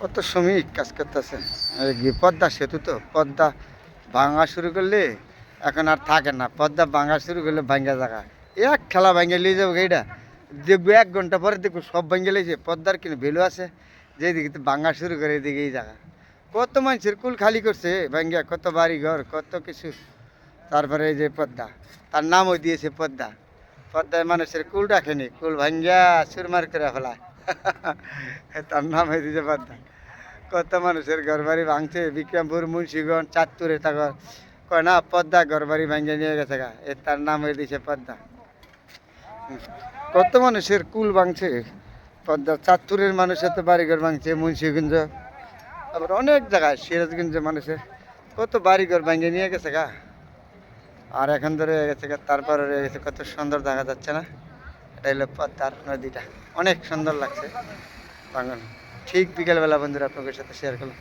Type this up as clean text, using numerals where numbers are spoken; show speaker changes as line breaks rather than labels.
কত শ্রমিক কাজ করতেছে। পদ্মা সেতু তো পদ্মা ভাঙা শুরু করলে এখন আর থাকে না। পদ্মা ভাঙা শুরু করলে ভাঙ্গা জায়গা এক খেলা ভাঙ্গে নিয়ে যাবো এইটা দেখবো 1 ঘন্টা পরে দেখবো সব ভাঙ্গে লেগেছে। পদ্মার কিন্তু ভ্যালু আছে যেদিকে তো ভাঙা শুরু করে এদিকে এই জায়গা কত মানুষের কুল খালি করছে ভাঙ্গা, কত বাড়ি ঘর কত কিছু। তারপরে এই যে পদ্মা, তার নামও দিয়েছে পদ্মা। পদ্মায় মানুষের কুল রাখেনি, কুল ভাঙ্গা চুরমার করে ফেলায় তার নাম হয়ে দিয়েছে পদ্মা। কত মানুষের ঘর বাড়ি ভাঙছে বিক্রমপুর, মুন্সিগঞ্জ, চাঁদপুরে তারপর কয় না পদ্মা ঘর বাড়ি ভাঙিয়ে নিয়ে গেছে গা, তার নাম হয়ে দিয়েছে পদ্মা। কত মানুষের কুল ভাঙছে পদ্মা। চাঁদপুরের মানুষের তো বাড়িঘর ভাঙছে, মুন্সিগঞ্জ, আবার অনেক জায়গায় সিরাজগঞ্জে মানুষের কত বাড়িঘর ভাঙিয়ে নিয়ে গেছে গা। আর এখন ধরে গেছে গা, তারপরে রয়ে গেছে কত সুন্দর দেখা যাচ্ছে না। এটা হলো পদ্মার নদীটা, অনেক সুন্দর লাগছে ভাঙন। ঠিক বিকেলবেলা বন্ধুরা আপনাদের সাথে শেয়ার করলাম।